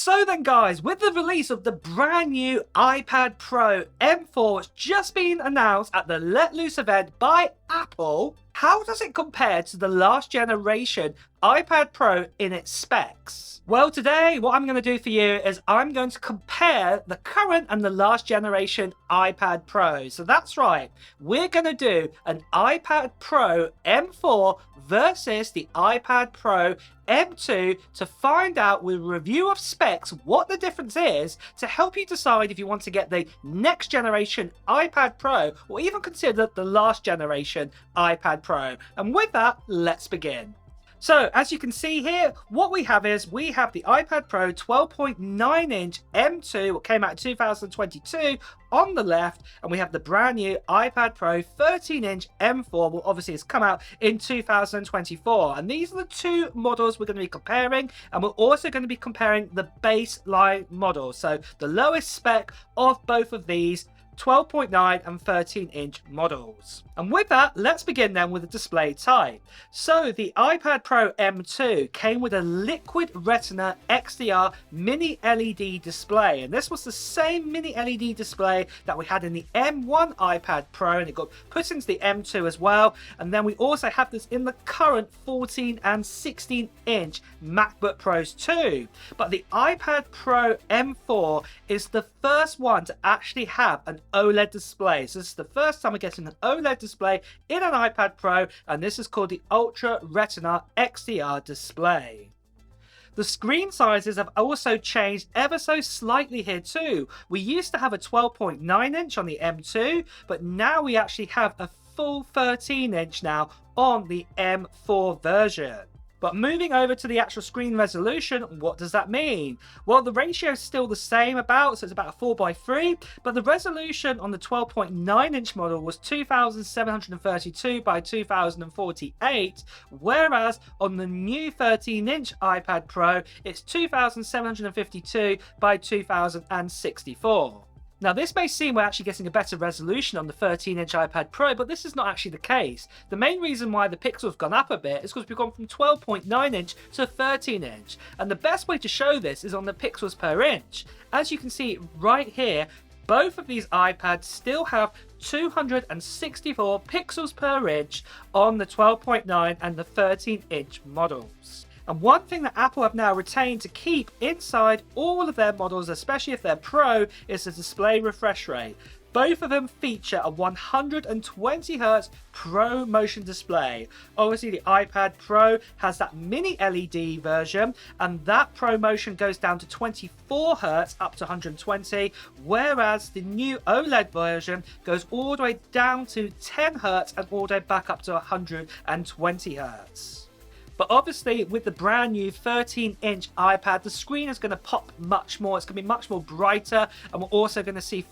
So then guys, with the release of the brand new iPad Pro M4, it's just been announced at the Let Loose event by Apple, how does it compare to the last generation iPad Pro in its specs? Well, today what I'm going to do for you is I'm going to compare the current and the last generation iPad Pro. So that's right, we're going to do an iPad Pro M4 versus the iPad Pro M2 to find out with a review of specs what the difference is to help you decide if you want to get the next generation iPad Pro or even consider the last generation iPad Pro. And with that, let's begin. So as you can see here, what we have is we have the iPad Pro 12.9-inch M2, what came out in 2022 on the left, and we have the brand new iPad Pro 13-inch M4, well obviously it's come out in 2024. And these are the two models we're going to be comparing, and we're also going to be comparing the baseline model. So the lowest spec of both of these 12.9 and 13-inch models. And with that, let's begin then with the display type. So the iPad Pro M2 came with a liquid retina XDR mini LED display, and this was the same mini LED display that we had in the M1 iPad Pro, and it got put into the M2 as well. And then we also have this in the current 14 and 16-inch MacBook Pros too. But the iPad Pro M4 is the first one to actually have an OLED display. So this is the first time we're getting an OLED display in an iPad Pro, and this is called the Ultra Retina XDR display. The screen sizes have also changed ever so slightly here too. We used to have a 12.9-inch on the M2, but now we actually have a full 13-inch now on the M4 version. But moving over to the actual screen resolution, what does that mean? Well, the ratio is still the same so it's about a 4:3, but the resolution on the 12.9-inch model was 2732 by 2048, whereas on the new 13-inch iPad Pro, it's 2752 by 2064. Now this may seem we're actually getting a better resolution on the 13-inch iPad Pro, but this is not actually the case. The main reason why the pixels have gone up a bit is because we've gone from 12.9-inch to 13-inch. And the best way to show this is on the pixels per inch. As you can see right here, both of these iPads still have 264 pixels per inch on the 12.9 and the 13-inch models. And one thing that Apple have now retained to keep inside all of their models, especially if they're Pro, is the display refresh rate. Both of them feature a 120Hz Pro Motion display. Obviously the iPad Pro has that mini LED version, and that Pro Motion goes down to 24Hz up to 120, whereas the new OLED version goes all the way down to 10Hz and all the way back up to 120Hz. But obviously with the brand new 13-inch iPad, the screen is going to pop much more. It's going to be much more brighter, and we're also going to see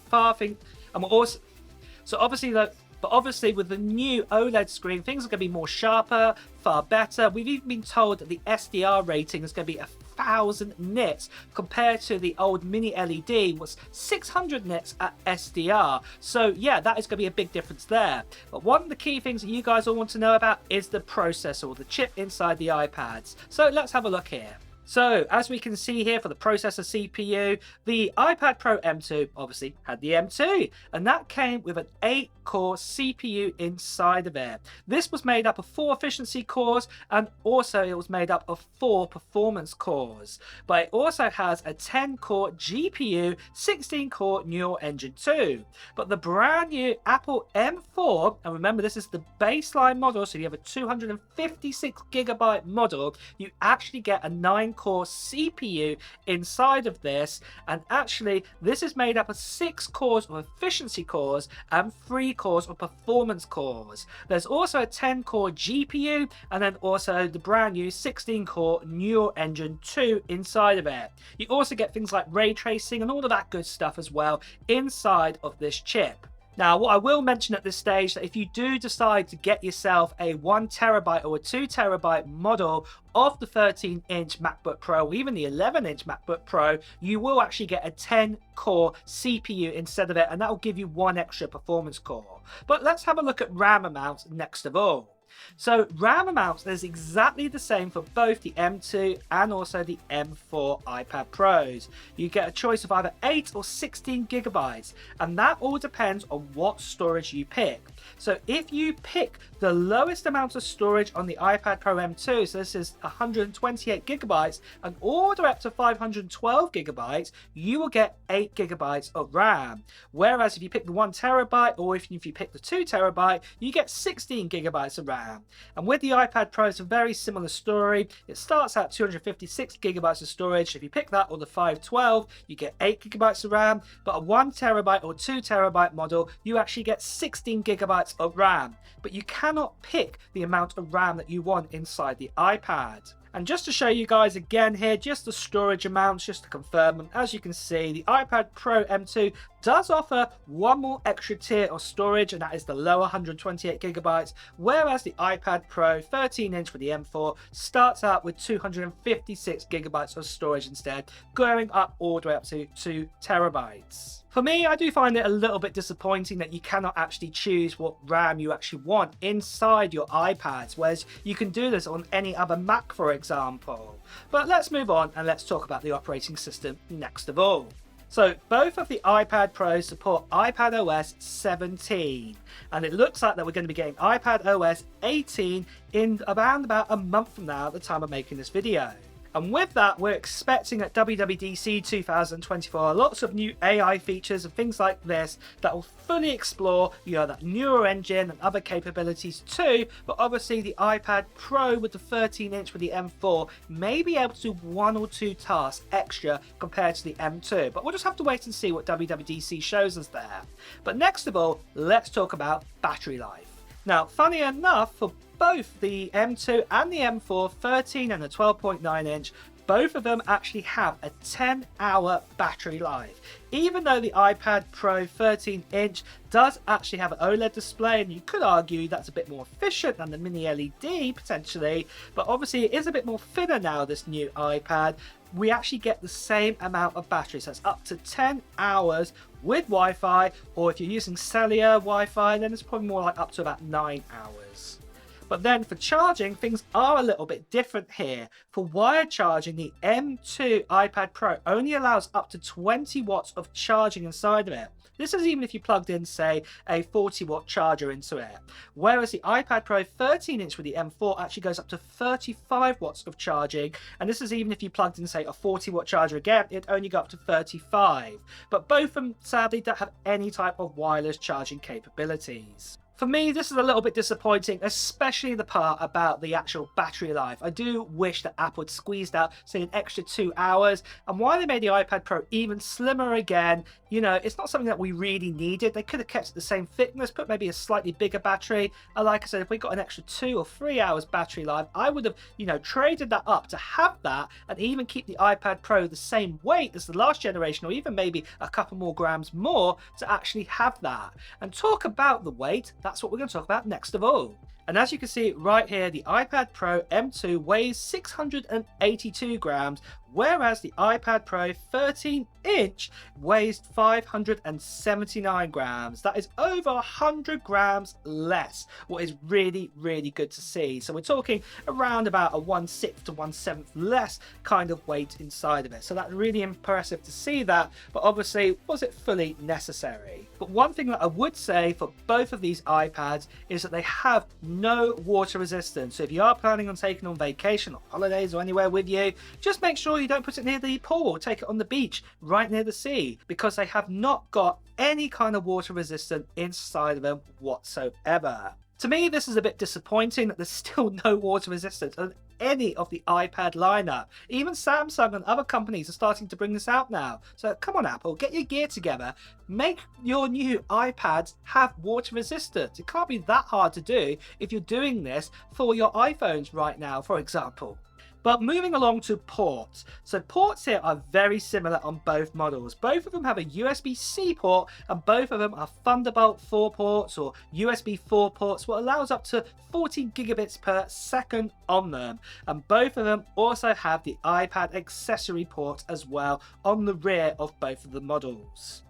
obviously with the new OLED screen, things are going to be more sharper, far better. We've even been told that the SDR rating is going to be 1000 nits compared to the old mini LED was 600 nits at SDR. So yeah, that is going to be a big difference there. But one of the key things that you guys all want to know about is the processor, or the chip inside the iPads. So let's have a look here. So as we can see here for the processor CPU, the iPad Pro M2 obviously had the M2, and that came with an 8-core CPU inside of it. This was made up of 4 efficiency cores, and also it was made up of 4 performance cores. But it also has a 10-core GPU, 16-core neural engine too. But the brand new Apple M4, and remember this is the baseline model, so you have a 256GB model, you actually get a 9-core CPU inside of this, and actually this is made up of 6 cores of efficiency cores and 3 cores of performance cores. There's also a 10-core GPU, and then also the brand new 16-core neural engine 2 inside of it. You also get things like ray tracing and all of that good stuff as well inside of this chip. Now, what I will mention at this stage, that if you do decide to get yourself a 1TB or a 2TB model of the 13-inch MacBook Pro, or even the 11-inch MacBook Pro, you will actually get a 10-core CPU instead of it, and that will give you 1 extra performance core. But let's have a look at RAM amounts next of all. So RAM amounts is exactly the same for both the M2 and also the M4 iPad Pros. You get a choice of either 8 or 16 gigabytes, and that all depends on what storage you pick. So if you pick the lowest amount of storage on the iPad Pro M2, so this is 128 gigabytes, and all the way up to 512 gigabytes, you will get 8 gigabytes of RAM. Whereas if you pick the 1 terabyte, or if you pick the 2 terabyte, you get 16 gigabytes of RAM. And with the iPad Pro, it's a very similar story. It starts at 256 gigabytes of storage. If you pick that or the 512, you get 8 gigabytes of RAM, but a 1 terabyte or 2 terabyte model, you actually get 16 gigabytes of RAM. But you cannot pick the amount of RAM that you want inside the iPad. And just to show you guys again here, just the storage amounts, just to confirm, and as you can see, the iPad Pro M2 does offer one more extra tier of storage, and that is the lower 128 gigabytes, whereas the iPad Pro 13-inch for the M4 starts out with 256 gigabytes of storage instead, going up all the way up to 2 terabytes. For me, I do find it a little bit disappointing that you cannot actually choose what RAM you actually want inside your iPads, whereas you can do this on any other Mac, for example. But let's move on and let's talk about the operating system next of all. So both of the iPad Pros support iPadOS 17, and it looks like that we're going to be getting iPadOS 18 in around about a month from now at the time of making this video. And with that, we're expecting at WWDC 2024 lots of new AI features and things like this that will fully explore, that neural engine and other capabilities too. But obviously the iPad Pro with the 13-inch with the M4 may be able to do 1 or 2 tasks extra compared to the M2. But we'll just have to wait and see what WWDC shows us there. But next of all, let's talk about battery life. Now, funny enough, for both the M2 and the M4 13 and the 12.9 inch, both of them actually have a 10-hour battery life. Even though the iPad Pro 13-inch does actually have an OLED display, and you could argue that's a bit more efficient than the mini LED potentially, but obviously it is a bit more thinner now, this new iPad. We actually get the same amount of battery, so it's up to 10 hours with Wi-Fi, or if you're using cellular Wi-Fi, then it's probably more like up to about 9 hours. But then for charging, things are a little bit different here. For wired charging, the M2 iPad Pro only allows up to 20 watts of charging inside of it. This is even if you plugged in, say, a 40-watt charger into it. Whereas the iPad Pro 13-inch with the M4 actually goes up to 35 watts of charging. And this is even if you plugged in, say, a 40-watt charger again, it'd only go up to 35. But both of them, sadly, don't have any type of wireless charging capabilities. For me, this is a little bit disappointing, especially the part about the actual battery life. I do wish that Apple had squeezed out, say, an extra 2 hours. And why they made the iPad Pro even slimmer again, it's not something that we really needed. They could have kept it the same thickness, put maybe a slightly bigger battery. And like I said, if we got an extra 2 or 3 hours battery life, I would have, traded that up to have that and even keep the iPad Pro the same weight as the last generation, or even maybe a couple more grams more to actually have that. And talk about the weight, that's what we're going to talk about next of all. And as you can see right here, the iPad Pro M2 weighs 682 grams, whereas the iPad Pro 13-inch weighs 579 grams. That is over 100 grams less, what is really, really good to see. So we're talking around about a 1/6 to 1/7 less kind of weight inside of it. So that's really impressive to see that, but obviously, was it fully necessary? But one thing that I would say for both of these iPads is that they have no water resistance. So if you are planning on taking on vacation or holidays or anywhere with you, just make sure you don't put it near the pool or take it on the beach right near the sea, because they have not got any kind of water resistance inside of them whatsoever. To me, this is a bit disappointing that there's still no water resistance on any of the iPad lineup. Even Samsung and other companies are starting to bring this out now. So come on, Apple, get your gear together. Make your new iPads have water resistance. It can't be that hard to do if you're doing this for your iPhones right now, for example. But moving along to ports. So ports here are very similar on both models. Both of them have a USB-C port, and both of them are Thunderbolt 4 ports or USB 4 ports, what allows up to 40 gigabits per second on them. And both of them also have the iPad accessory port as well on the rear of both of the models.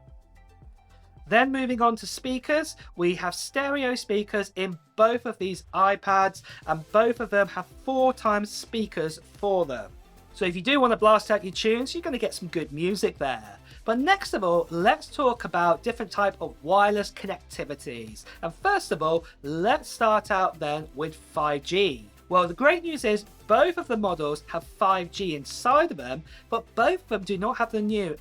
Then moving on to speakers, we have stereo speakers in both of these iPads, and both of them have 4 times speakers for them. So if you do want to blast out your tunes, you're going to get some good music there. But next of all, let's talk about different type of wireless connectivities. And first of all, let's start out then with 5G. Well, the great news is both of the models have 5G inside of them, but both of them do not have the new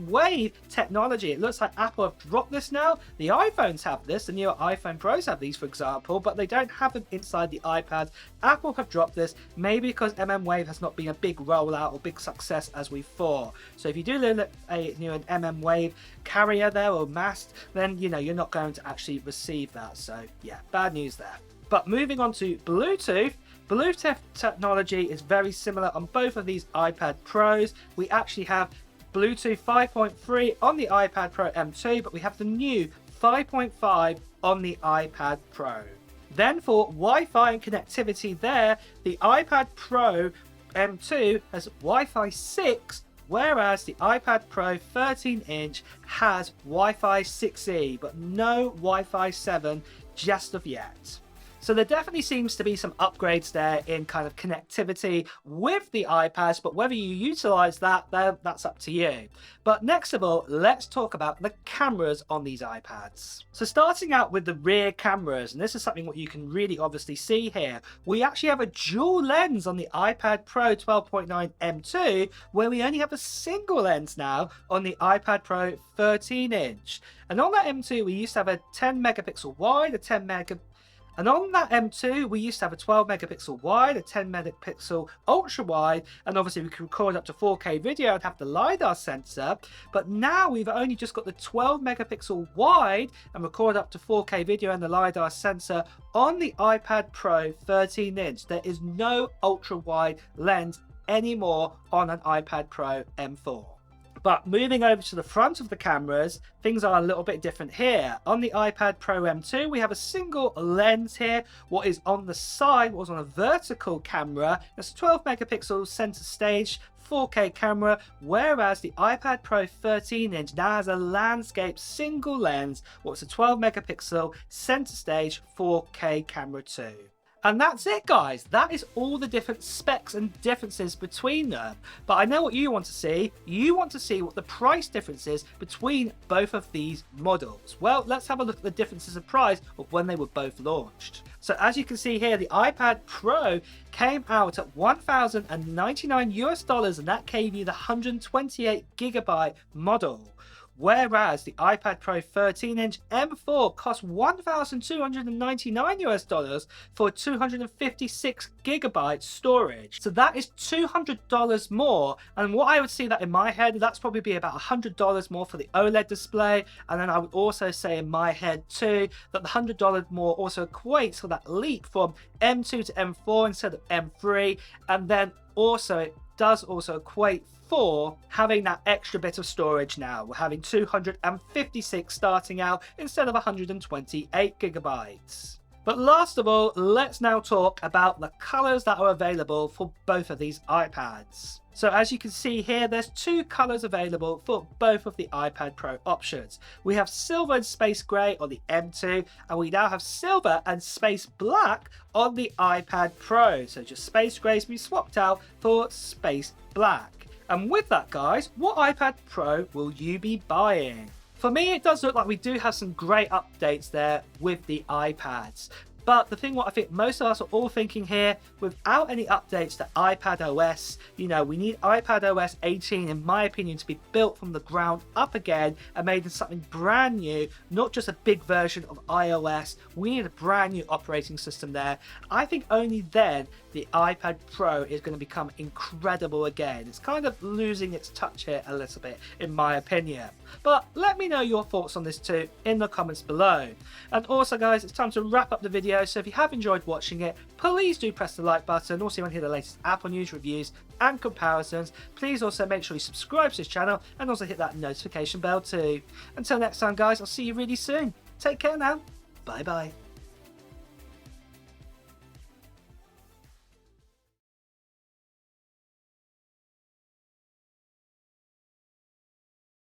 Wave technology. It looks like Apple have dropped this now. The iPhones have this, the newer iPhone Pros have these, for example, but they don't have them inside the iPad. Apple have dropped this, maybe because Wave has not been a big rollout or big success as we thought. So if you do look at a new Wave carrier there or mast, then you're not going to actually receive that. So yeah, bad news there. But moving on to Bluetooth technology is very similar on both of these iPad Pros. We actually have Bluetooth 5.3 on the iPad Pro M2, but we have the new 5.5 on the iPad Pro. Then for Wi-Fi and connectivity there, the iPad Pro M2 has Wi-Fi 6, whereas the iPad Pro 13-inch has Wi-Fi 6E, but no Wi-Fi 7 just of yet. So there definitely seems to be some upgrades there in kind of connectivity with the iPads, but whether you utilize that, that's up to you. But next of all, let's talk about the cameras on these iPads. So starting out with the rear cameras, and this is something what you can really obviously see here, we actually have a dual lens on the iPad Pro 12.9 M2, where we only have a single lens now on the iPad Pro 13-inch. And on that M2, we used to have a 10 megapixel wide, and on that M2, we used to have a 12 megapixel wide, a 10 megapixel ultra wide, and obviously we can record up to 4K video and have the LiDAR sensor. But now we've only just got the 12 megapixel wide and record up to 4K video and the LiDAR sensor on the iPad Pro 13-inch. There is no ultra wide lens anymore on an iPad Pro M4. But moving over to the front of the cameras, things are a little bit different here. On the iPad Pro M2, we have a single lens here. What is on the side was on a vertical camera. It's a 12 megapixel center stage 4K camera, whereas the iPad Pro 13-inch now has a landscape single lens, what's a 12 megapixel center stage 4K camera too. And that's it, guys. That is all the different specs and differences between them. But I know what you want to see. You want to see what the price difference is between both of these models. Well, let's have a look at the differences of price of when they were both launched. So as you can see here, the iPad Pro came out at $1,099, and that gave you the 128 gigabyte model. Whereas the iPad Pro 13-inch M4 cost $1,299 for 256 gigabyte storage. So that is $200 more. And what I would see that in my head, that's probably be about $100 more for the OLED display. And then I would also say in my head too, that the $100 more also equates for that leap from M2 to M4 instead of M3. And then also it does also equate for having that extra bit of storage now. We're having 256 starting out instead of 128 gigabytes. But last of all, let's now talk about the colors that are available for both of these iPads. So as you can see here, there's 2 colors available for both of the iPad Pro options. We have silver and space gray on the M2, and we now have silver and space black on the iPad Pro. So just space gray has been swapped out for space black. And with that, guys, what iPad Pro will you be buying? For me, it does look like we do have some great updates there with the iPads. But the thing what I think most of us are all thinking here, without any updates to iPad OS, we need iPad OS 18, in my opinion, to be built from the ground up again and made into something brand new, not just a big version of iOS. We need a brand new operating system there. I think only then the iPad Pro is going to become incredible again. It's kind of losing its touch here a little bit, in my opinion. But let me know your thoughts on this too in the comments below. And also, guys, it's time to wrap up the video. So if you have enjoyed watching it, please do press the like button. Also, you want to hear the latest Apple news, reviews and comparisons, please also make sure you subscribe to this channel and also hit that notification bell too. Until next time, guys, I'll see you really soon. Take care now. Bye bye.